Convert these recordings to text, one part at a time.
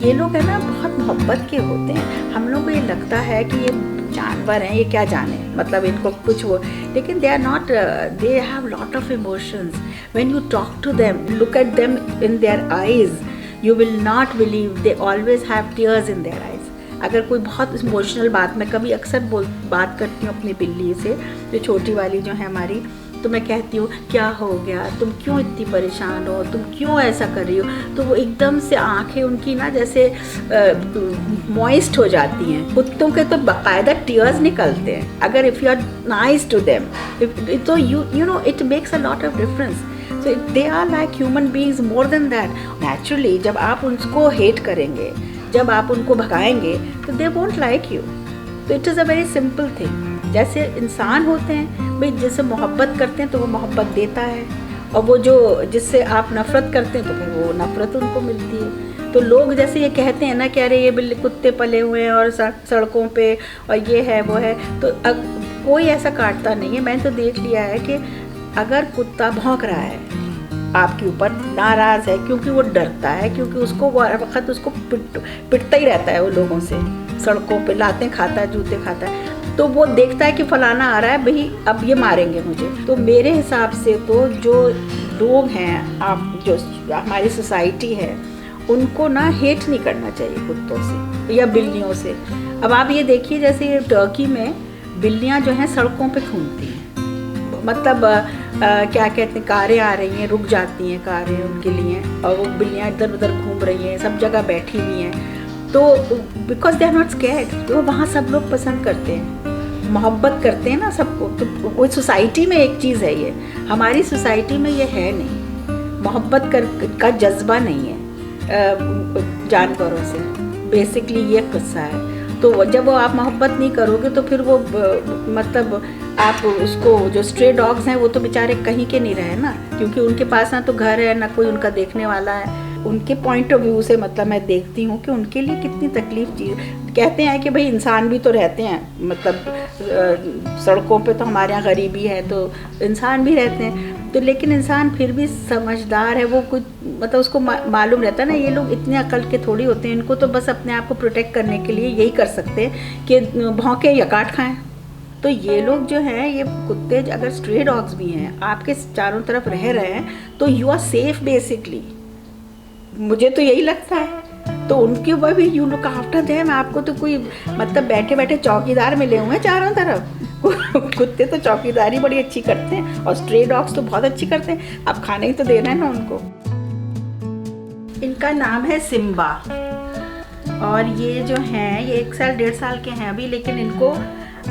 ये लोग है ना बहुत मोहब्बत के होते हैं। हम लोग को ये लगता है कि ये जानवर हैं, ये क्या जाने, मतलब इनको कुछ वो, लेकिन they are not, they have lot of emotions. When you talk to them, look at them in their eyes, you will not believe, they always have tears in their eyes. अगर कोई बहुत इमोशनल बात, मैं कभी अक्सर बात करती हूँ अपनी बिल्ली से, जो छोटी वाली जो है हमारी, तो मैं कहती हूँ क्या हो गया, तुम क्यों इतनी परेशान हो, तुम क्यों ऐसा कर रही हो, तो वो एकदम से आंखें उनकी ना जैसे मॉइस्ट हो जाती हैं। कुत्तों के तो बाकायदा टीयर्स निकलते हैं अगर if you are nice to them, तो you know it makes a lot of difference. So they are like human beings more than that. Naturally जब आप उनको हेट करेंगे, जब आप उनको भगाएंगे, तो दे वोंट लाइक यू। तो it is a very simple thing. जैसे इंसान होते हैं भाई, जिससे मोहब्बत करते हैं तो वो मोहब्बत देता है, और वो जो जिससे आप नफ़रत करते हैं तो फिर वो नफ़रत उनको मिलती है। तो लोग जैसे ये कहते हैं ना कि अरे ये बिल्ली कुत्ते पले हुए हैं और सड़कों पे और ये है वो है, तो अब कोई ऐसा काटता नहीं है। मैंने तो देख लिया है कि अगर कुत्ता भौंक रहा है आपके ऊपर, नाराज़ है क्योंकि वो डरता है, क्योंकि उसको वो हर वक्त उसको पिटता ही रहता है, वो लोगों से सड़कों पे लातें खाता है, जूते खाता है, तो वो देखता है कि फलाना आ रहा है भाई, अब ये मारेंगे मुझे। तो मेरे हिसाब से तो जो लोग हैं, आप जो हमारी सोसाइटी है, उनको ना हेट नहीं करना चाहिए कुत्तों से या बिल्लियों से। अब आप ये देखिए, जैसे टर्की में बिल्लियाँ जो हैं सड़कों पे घूमती हैं, मतलब क्या कहते हैं, कारें आ रही हैं, रुक जाती हैं कारें उनके लिए, और वो बिल्लियाँ इधर उधर घूम रही हैं, सब जगह बैठी हुई हैं। तो because they are not scared, तो वहाँ सब लोग पसंद करते हैं, मोहब्बत करते हैं ना सबको। तो वो सोसाइटी में एक चीज़ है, ये हमारी सोसाइटी में ये है नहीं, मोहब्बत का जज्बा नहीं है जानवरों से। बेसिकली ये किस्सा है। तो जब वो आप मोहब्बत नहीं करोगे तो फिर वो मतलब आप उसको, जो स्ट्रे डॉग्स हैं वो तो बेचारे कहीं के नहीं रहे ना, क्योंकि उनके पास ना तो घर है ना कोई उनका देखने वाला है। उनके पॉइंट ऑफ व्यू से मतलब मैं देखती हूँ कि उनके लिए कितनी तकलीफ चीज़। कहते हैं कि भाई इंसान भी तो रहते हैं, मतलब सड़कों पे तो हमारे यहाँ गरीबी है तो इंसान भी रहते हैं, तो लेकिन इंसान फिर भी समझदार है, वो कुछ मतलब उसको मालूम रहता है ना, ये लोग इतने अकल के थोड़ी होते हैं, इनको तो बस अपने आप को प्रोटेक्ट करने के लिए यही कर सकते हैं कि भौंके या काट खाएं। तो ये लोग जो हैं, ये कुत्ते अगर स्ट्रे डॉग्स भी हैं, आपके चारों तरफ रह रहे हैं, तो यू आर सेफ बेसिकली, मुझे तो यही लगता है। तो उनके ऊपर भी यू लुक आफ्टर देम। आपको तो कोई मतलब बैठे बैठे चौकीदार मिले हुए हैं चारों तरफ। कुत्ते तो चौकीदारी बड़ी अच्छी करते हैं, और स्ट्रे डॉग्स तो बहुत अच्छी करते हैं। अब खाने ही तो देना है ना उनको। इनका नाम है सिम्बा, और ये जो हैं ये 1 साल 1.5 साल के हैं अभी, लेकिन इनको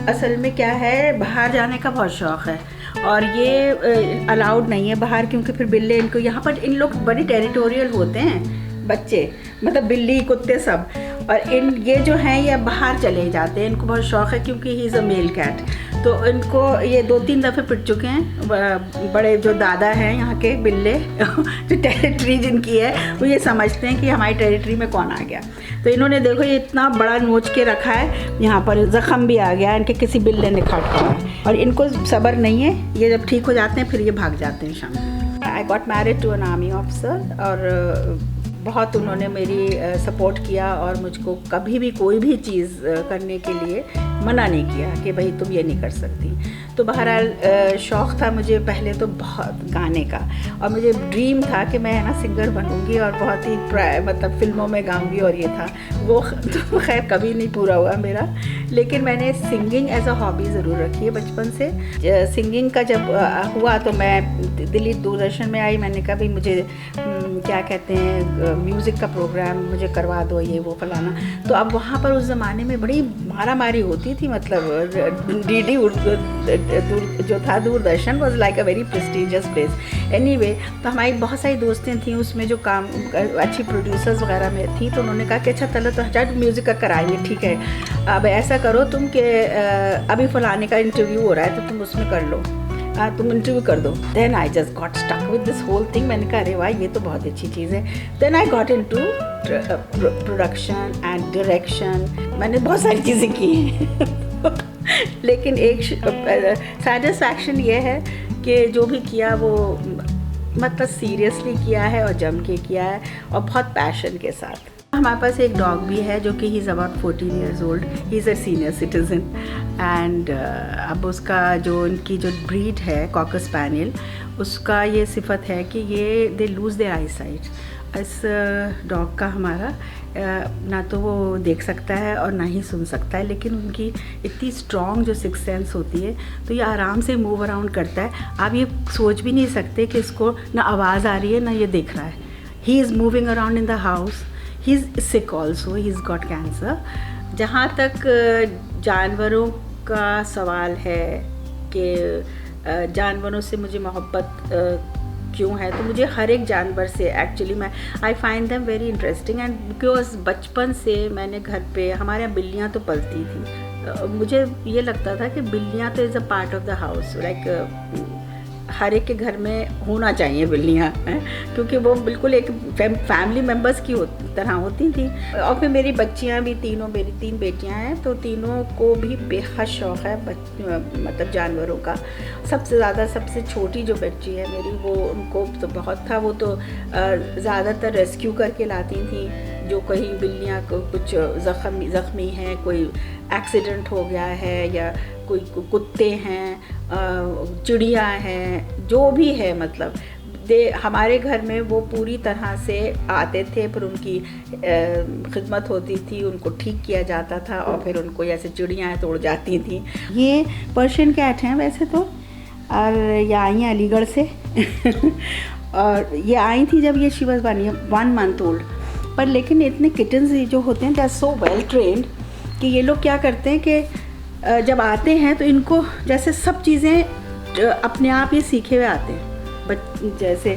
असल में क्या है, बाहर जाने का बहुत शौक़ है, और ये अलाउड नहीं है बाहर, क्योंकि फिर बिल्ले इनको, यहाँ पर इन लोग बड़े टेरिटोरियल होते हैं बच्चे, मतलब बिल्ली कुत्ते सब, और ये जो हैं ये बाहर चले जाते हैं। इनको बहुत शौक़ है क्योंकि he is a male cat, तो इनको ये 2-3 दफ़े पिट चुके हैं। बड़े जो दादा हैं यहाँ के बिल्ले, जो टेरिटरी जिनकी है, वो ये समझते हैं कि हमारी टेरिटरी में कौन आ गया। तो इन्होंने देखो ये इतना बड़ा नोच के रखा है, यहाँ पर ज़ख़म भी आ गया इनके, किसी बिल्ले ने काटा है, और इनको सब्र नहीं है। ये जब ठीक हो जाते हैं फिर ये भाग जाते हैं शाम। I got married to an army officer, और बहुत उन्होंने मेरी सपोर्ट किया, और मुझको कभी भी कोई भी चीज़ करने के लिए मना नहीं किया कि भाई तुम ये नहीं कर सकती। तो बहरहाल शौक़ था मुझे पहले तो बहुत गाने का, और मुझे ड्रीम था कि मैं ना सिंगर बनूंगी और बहुत ही मतलब फ़िल्मों में गाऊंगी, और ये था वो तो खैर कभी नहीं पूरा हुआ मेरा। लेकिन मैंने सिंगिंग एज अ हॉबी ज़रूर रखी है बचपन से। सिंगिंग का जब हुआ तो मैं दिल्ली दूरदर्शन में आई, मैंने कहा भाई मुझे क्या कहते हैं म्यूज़िक का प्रोग्राम मुझे करवा दो, ये वो फलाना। तो अब वहाँ पर उस ज़माने में बड़ी मारा मारी होती थी, मतलब डीडी जो था Doordarshan was like a very prestigious place. Anyway, तो हमारी बहुत सारी दोस्तें थीं उसमें जो काम अच्छी प्रोड्यूसर्स वगैरह में थी, तो उन्होंने कहा कि अच्छा चलो तो हजार म्यूज़िक का कराएंगे, ठीक है। अब ऐसा करो तुम कि अभी फलाने का इंटरव्यू हो रहा है तो तुम उसमें कर लो, तुम इंटरव्यू कर दो। Then I just got stuck with this whole thing. मैंने कहा अरे वाह ये तो बहुत अच्छी चीज़ है। Then I got into production and direction, मैंने बहुत सारी चीज़ें की हैं। लेकिन एक सैटिस्फैक्शन ये है कि जो भी किया वो मतलब सीरियसली किया है और जम के किया है और बहुत पैशन के साथ। हमारे पास एक डॉग भी है जो कि he is about 14 years old, he is a senior citizen and अब उसका जो उनकी जो ब्रीड है कॉकर स्पैनियल, उसका ये सिफत है कि ये they lose their eyesight. इस डॉग का हमारा ना तो वो देख सकता है और ना ही सुन सकता है, लेकिन उनकी इतनी स्ट्रॉन्ग जो सिक्स सेंस होती है तो ये आराम से मूव अराउंड करता है। आप ये सोच भी नहीं सकते कि इसको ना आवाज़ आ रही है ना ये देख रहा है। He is moving around in the house, he is sick also, he is got cancer. जहाँ तक जानवरों का सवाल है कि जानवरों से मुझे मोहब्बत क्यों है, तो मुझे हर एक जानवर से एक्चुअली मैं I find them very interesting and because बचपन से मैंने घर पे हमारे यहाँ बिल्लियाँ तो पलती थी। मुझे ये लगता था कि बिल्लियाँ तो is a part of the house, like हर एक के घर में होना चाहिए बिल्लियाँ, क्योंकि वो बिल्कुल एक फैमिली मेम्बर्स की तरह होती थी। और फिर मेरी बच्चियाँ भी तीनों, मेरी 3 बेटियाँ हैं, तो तीनों को भी बेहद शौक़ है मतलब जानवरों का। सबसे ज़्यादा सबसे छोटी जो बच्ची है मेरी, वो उनको तो बहुत था, वो तो ज़्यादातर रेस्क्यू करके लाती थी। जो कहीं बिल्लियाँ को कुछ ज़ख्मी हैं, कोई एक्सीडेंट हो गया है या कोई कुत्ते हैं, चिड़िया हैं, जो भी है, मतलब हमारे घर में वो पूरी तरह से आते थे, फिर उनकी खिदमत होती थी, उनको ठीक किया जाता था और फिर उनको जैसे चिड़ियाँ तोड़ जाती थी। ये पर्शियन कैट हैं वैसे तो, और ये आई हैं अलीगढ़ से और ये आई थी जब ये शी वाज 1 मंथ ओल्ड। पर लेकिन इतने किटन्स जो होते हैं they are so well trained कि ये लोग क्या करते हैं कि जब आते हैं तो इनको जैसे सब चीज़ें अपने आप ये सीखे हुए आते हैं। जैसे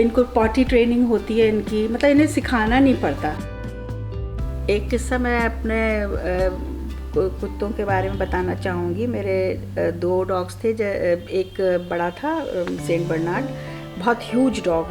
इनको पॉटी ट्रेनिंग होती है इनकी, मतलब इन्हें सिखाना नहीं पड़ता। एक किस्सा मैं अपने कुत्तों के बारे में बताना चाहूँगी। मेरे 2 डॉग्स थे, एक बड़ा था सेंट बर्नार्ड, बहुत ह्यूज डॉग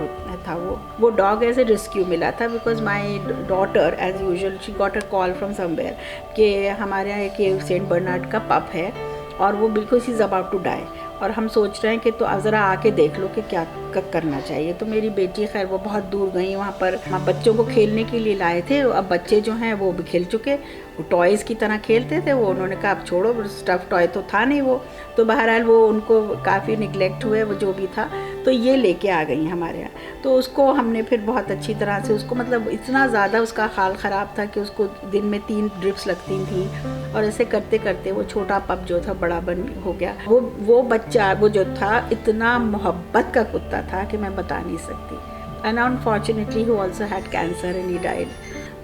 था वो डॉग एज ए रेस्क्यू मिला था, because my daughter as usual she got a call from somewhere कि हमारे यहाँ एक सेंट बर्नार्ड का पप है और वो बिल्कुल she is about to die, और हम सोच रहे हैं कि तो ज़रा आके देख लो कि क्या करना चाहिए। तो मेरी बेटी खैर वो बहुत दूर गई, वहाँ पर हम बच्चों को खेलने के लिए लाए थे। अब बच्चे जो हैं वो भी खेल चुके, वो टॉयज़ की तरह खेलते थे, वो उन्होंने कहा अब छोड़ो, स्टफ़ टॉय तो था नहीं वो। तो बहरहाल वो उनको काफ़ी निगलेक्ट हुए वो जो भी था, तो ये लेके आ गई हमारे यहाँ। तो उसको हमने फिर बहुत अच्छी तरह से उसको, मतलब इतना ज़्यादा उसका हाल ख़राब था कि उसको दिन में 3 ड्रिप्स लगती थी, और ऐसे करते करते वो छोटा पप जो था बड़ा हो गया। वो बच्चा वो जो था इतना मोहब्बत का कुत्ता था कि मैं बता नहीं सकती। And unfortunately he also had cancer and he died.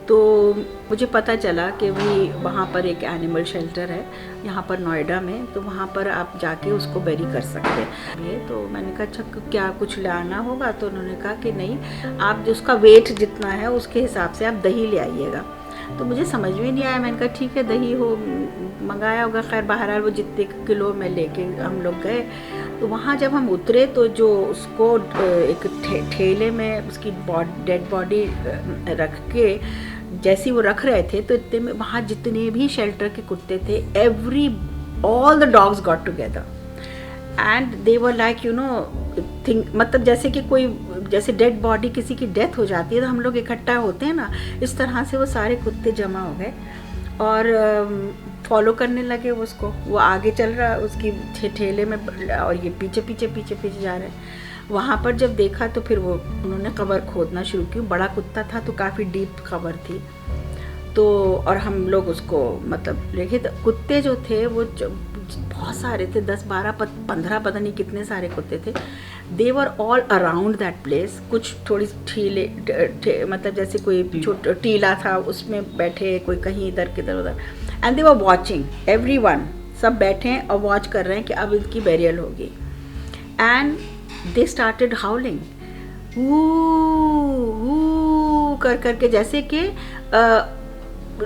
तो मुझे पता चला कि भाई वहाँ पर एक एनिमल शेल्टर है यहाँ पर नोएडा में, तो वहाँ पर आप जाके उसको बेरी कर सकते हैं। तो मैंने कहा अच्छा क्या कुछ लाना होगा, तो उन्होंने कहा कि नहीं, आप जो उसका वेट जितना है उसके हिसाब से आप दही ले आइएगा। तो मुझे समझ में नहीं आया, मैंने कहा ठीक है दही हो मंगाया होगा। खैर बहरहाल वो जितने किलो में लेके हम लोग गए, तो वहाँ जब हम उतरे तो जो उसको एक ठेले में उसकी डेड बॉडी रख के जैसी वो रख रहे थे, तो इतने में वहाँ जितने भी शेल्टर के कुत्ते थे, all the dogs got together and they were like you know think, मतलब जैसे कि कोई जैसे डेड बॉडी किसी की डेथ हो जाती है तो हम लोग इकट्ठा होते हैं ना, इस तरह से वो सारे कुत्ते जमा हो गए और फॉलो करने लगे उसको। वो आगे चल रहा उसकी ठेले में और ये पीछे पीछे पीछे पीछे जा रहे हैं। वहाँ पर जब देखा तो फिर वो उन्होंने कबर खोदना शुरू की। बड़ा कुत्ता था तो काफ़ी डीप कबर थी, तो और हम लोग उसको मतलब देखे। कुत्ते जो थे वो बहुत सारे थे, 10 12 15 पता नहीं कितने सारे कुत्ते थे। They were all around that place. कुछ थोड़ी मतलब जैसे कोई छोटा टीला था उसमें बैठे, कोई कहीं इधर किधर उधर, and they were watching everyone. सब बैठे हैं और वॉच कर रहे हैं कि अब इनकी बेरियल होगी। एंड दे स्टार्टेड हाउलिंग कर करके जैसे कि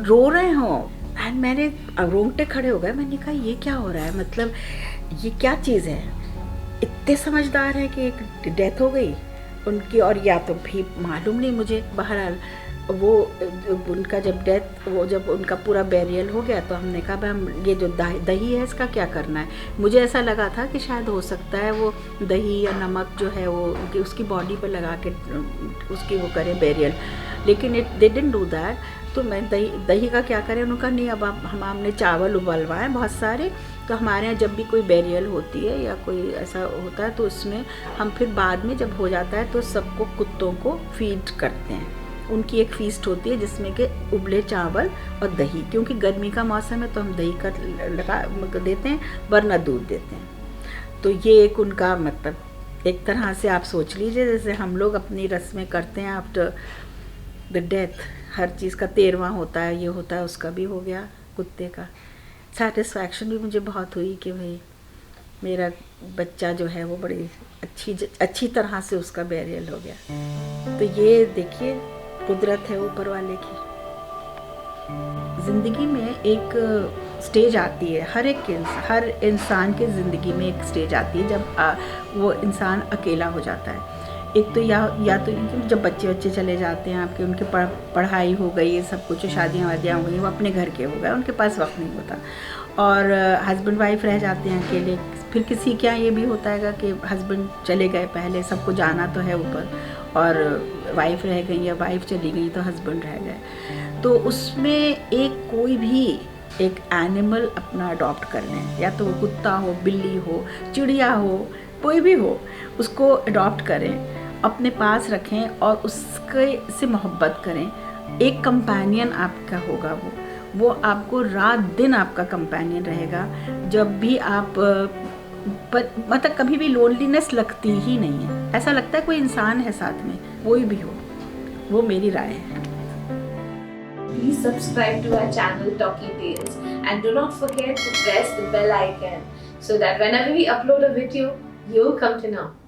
रो रहे हों। एंड मेरे रोंगटे खड़े हो गए। मैंने कहा ये क्या हो रहा है, मतलब ये क्या चीज़ है। इतने समझदार हैं कि एक डेथ हो गई उनकी, और या तो भी मालूम नहीं मुझे। बहरहाल वो उनका जब उनका पूरा बेरियल हो गया तो हमने कहा भाई हम ये जो दही है इसका क्या करना है। मुझे ऐसा लगा था कि शायद हो सकता है वो दही या नमक जो है वो उसकी बॉडी पर लगा के उसकी वो करें बेरियल। लेकिन दे डिडंट डू दैट। तो मैं दही का क्या करें, उन्होंने कहा नहीं, अब आप हमने चावल उबलवाएं बहुत सारे, तो हमारे यहाँ जब भी कोई बैरियल होती है या कोई ऐसा होता है तो उसमें हम फिर बाद में जब हो जाता है तो सबको कुत्तों को फीड करते हैं। उनकी एक फीस्ट होती है जिसमें कि उबले चावल और दही, क्योंकि गर्मी का मौसम है तो हम दही का लगा देते हैं, वरना दूध देते हैं। तो ये एक उनका मतलब एक तरह से आप सोच लीजिए जैसे हम लोग अपनी रस्में करते हैं आफ्टर द डेथ, हर चीज़ का 13वां होता है, ये होता है, उसका भी हो गया कुत्ते का। सेटिस्फैक्शन भी मुझे बहुत हुई कि भाई मेरा बच्चा जो है वो बड़ी अच्छी तरह से उसका बैरियल हो गया। तो ये देखिए कुदरत है ऊपर वाले की। ज़िंदगी में एक स्टेज आती है, हर इंसान के ज़िंदगी में एक स्टेज आती है जब वो इंसान अकेला हो जाता है। एक तो या तो जब बच्चे चले जाते हैं आपके, उनकी पढ़ाई हो गई, सब कुछ, शादियाँ वादियाँ हो गई, वो अपने घर के हो गए, उनके पास वक्त नहीं होता, और हस्बैंड वाइफ रह जाते हैं अकेले। फिर किसी क्या ये भी होता है कि हस्बैंड चले गए पहले, सबको जाना तो है ऊपर, और वाइफ रह गई या वाइफ चली गई तो हस्बैंड रह गए। तो उसमें एक कोई भी एक एनिमल अपना अडॉप्ट कर लें, या तो वो कुत्ता हो, बिल्ली हो, चिड़िया हो, कोई भी हो, उसको अडॉप्ट करें, अपने पास रखें और उसके से मोहब्बत करें। एक कंपेनियन आपका होगा वो आपको रात दिन आपका कंपेनियन रहेगा। जब भी आप मतलब कभी भी लोनलीनेस लगती ही नहीं है, ऐसा लगता है कोई इंसान है साथ में, कोई भी हो। वो मेरी राय है। Please subscribe to our channel Talkie Tales and do not forget to press the bell icon so that whenever we upload a video, you'll come to know.